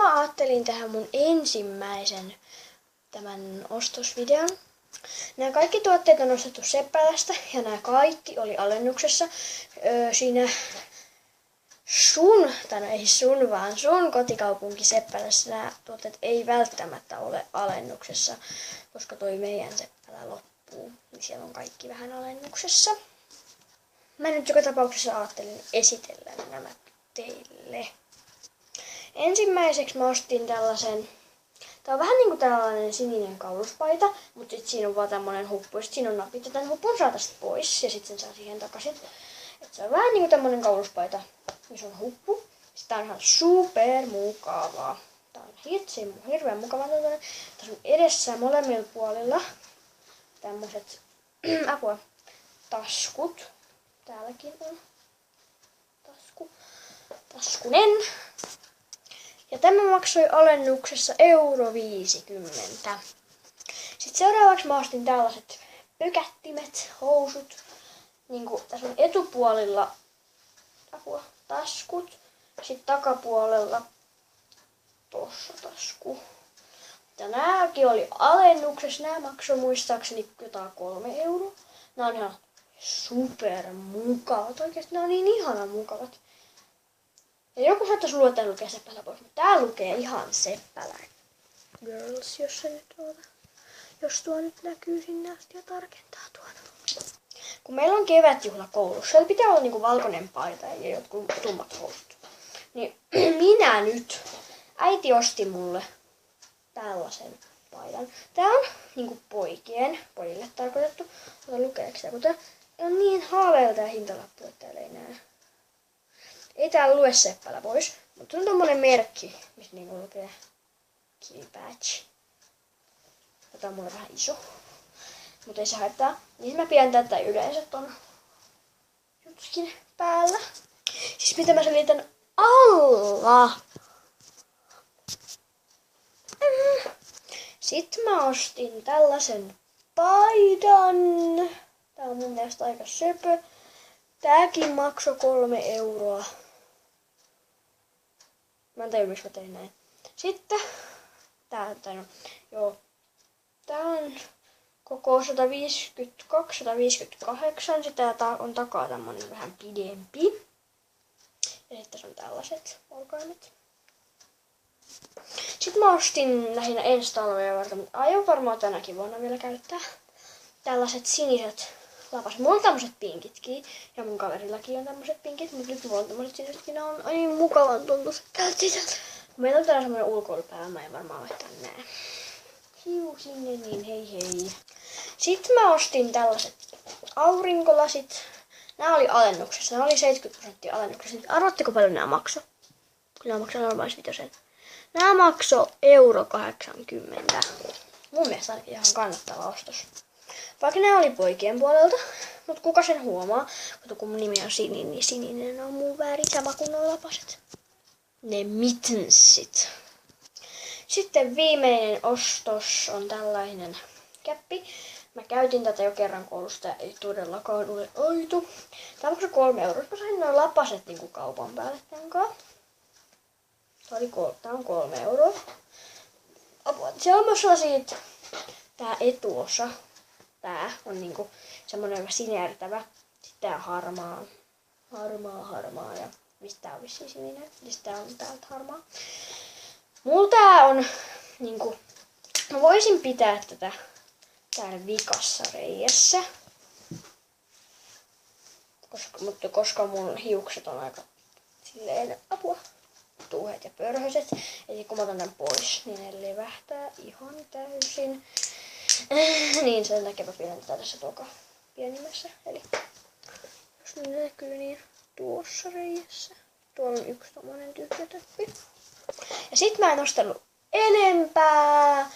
mä ajattelin tehdä mun ensimmäisen tämän ostosvideon. Nämä kaikki tuotteet on ostettu Seppälästä ja nämä kaikki oli alennuksessa. Siinä sun kotikaupunki Seppälässä nämä tuotteet ei välttämättä ole alennuksessa, koska toi meidän Seppälä loppuu, niin siellä on kaikki vähän alennuksessa. Mä nyt joka tapauksessa ajattelin esitellä nämä teille. Ensimmäiseksi mä ostin tällaisen, tää on vähän niinku tällainen sininen kauluspaita, mutta sit siinä on vaan tämmönen huppu, ja sit siinä on napit, ja tän hupun saa tästä pois, ja sit sen saa siihen takaisin. Et se on vähän niinku tämmönen kauluspaita, missä on huppu. Sit tää on ihan super mukavaa. Tää on hirveän mukavaa. Tässä on edessä molemmilla puolilla tämmöset taskut. Täälläkin on taskunen. Ja tämä maksoi alennuksessa €50. Sitten seuraavaksi mä ostin tällaiset pökättimet, housut. Niinku, tässä on etupuolilla taskut. Sitten takapuolella tossa tasku. Ja nääkin oli alennuksessa. Nää maksoi muistaakseni jotain €3. Nää on ihan super mukavat. Oikeesti nää on niin ihanan mukavat. Ja joku saattaisi luulla, että tää lukee Seppälä pois, mutta tää lukee ihan Seppälä Girls, jos tuo nyt näkyy sinne asti ja tarkentaa tuota. Kun meillä on kevätjuhla koulussa, siellä pitää olla niinku valkoinen paita ja jotkut tummat housut. Niin minä nyt, äiti osti mulle tällaisen paidan. Tää on niinku pojille tarkoitettu. Ota lukeeksi tää, kun tää on niin haaleelta tää hintalappu, että täällä ei näe. Ei täällä lue Seppälä pois, mutta on tommonen merkki, missä niinku lukee Kill Patch. Tämä on mulle vähän iso, mutta ei se haittaa. Niin mä pidän tätä yleensä ton jutskin päällä. Siis mitä mä selitän alla. Sitten mä ostin tällaisen paidan. Tää on mun mielestä aika söpö. Tääkin maksoi €3. Mä en tajua, miksi mä tein näin. Sitten tää on koko 152-158. Sitten tää on takaa tämmönen vähän pidempi. Ja sitten tässä on tällaiset olkaimet. Sitten mä ostin lähinnä ensi talvea varten, mutta aion varmaan tänäkin vuonna vielä käyttää tällaiset siniset lapaset. Mulla on tämmöset pinkitkin ja mun kaverillakin on tämmöset pinkit, mutta nyt mulla on tämmöset sinisetkin. Nää on niin mukavan tuntuiset täältä sisältä. Meillä on täällä semmonen ulkoilupää, mä en varmaan laittaa nää. Hiu sinne, niin hei. Sitten mä ostin tällaiset aurinkolasit. Nää oli alennuksessa, nää oli 70% alennuksessa. Arvatteko paljon nää maksoi? Kun nää maksoi normaalisvitosen. Nää maksoi €80. Mun mielestä ainakin ihan kannattava ostos. Vaikka nää oli poikien puolelta, mutta kuka sen huomaa? Kun mun nimi on Sininen, niin sininen on mun väri sama kuin nuo lapaset. Ne mittensit. Sitten viimeinen ostos on tällainen käppi. Mä käytin tätä jo kerran koulusta ja ei todellakaan ole aitu. Tää maksoi €3. Mä sain noin lapaset niinku kaupan päälle tän kanssa. Tää on €3. Siellä on myös sellaisia, tää etuosa. Tää on niinku semmonen sinertävä. Sitten tää harmaa ja mistä tää on vissiin sininen. Ja sitten tää on täältä harmaa. Mulla tää on niinku, mä voisin pitää tätä täällä vikassa reijässä. Koska mun hiukset on aika silleen tuuheet ja pörhöiset. Eli kun mä otan tän pois, niin ne levähtää ihan täysin. Niin sen takia mä pidän tätä tässä pienimmässä. Eli jos ne näkyy, niin tuossa reijässä. Tuolla on yksi tommonen tyhjä töppi. Ja sit mä en ostanut enempää.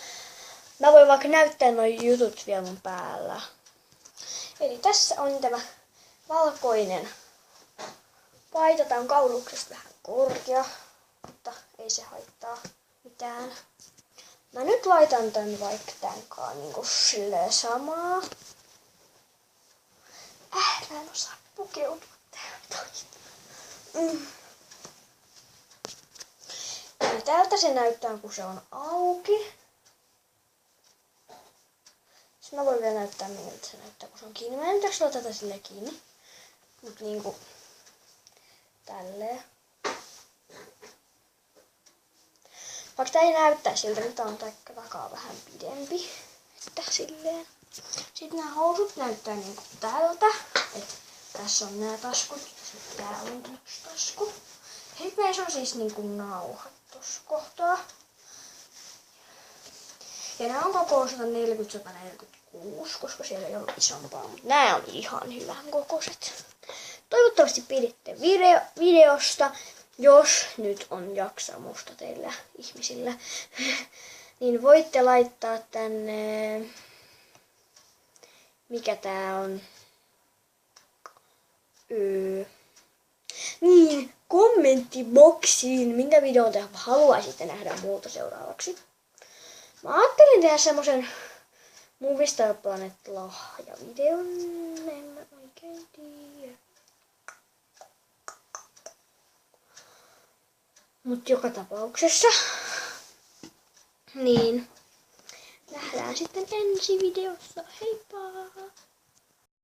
Mä voin vaikka näyttää noin jutut vielä mun päällä. Eli tässä on tämä valkoinen paita. Tää on kauluksesta vähän korkea, mutta ei se haittaa mitään. Mä nyt laitan tän vaikka tänkaan niinku silleen samaa. Mä en osaa pukeutua tähän. Eli tältä se näyttää, kun se on auki. Sitten mä voin vielä näyttää, miltä se näyttää, kun se on kiinni. Mä en jaksa tätä silleen kiinni. Mut niinku tälleen. Vaikka tää ei näyttää siltä, niin tää on takaa vähän pidempi. Että silleen. Sitten nämä housut näyttää niinku tältä. Et tässä on nämä taskut ja sitten täällä on yksi tasku. Sitten näissä on siis niinku nauhat tossa kohtaa. Ja nämä on koko 140-146, koska siellä ei ollut isompaa, mutta nämä on ihan hyvän kokoiset. Toivottavasti piditte videosta, jos nyt on jaksamusta teillä ihmisillä, niin voitte laittaa tänne, mikä tää on, niin, kommenttiboksiin, minkä videon te haluaisitte nähdä muuta seuraavaksi. Mä ajattelin tehdä semmosen Movistar Planet -lahjavideon, en mä oikein tiedä. Mut joka tapauksessa, niin nähdään sitten ensi videossa. Heippa!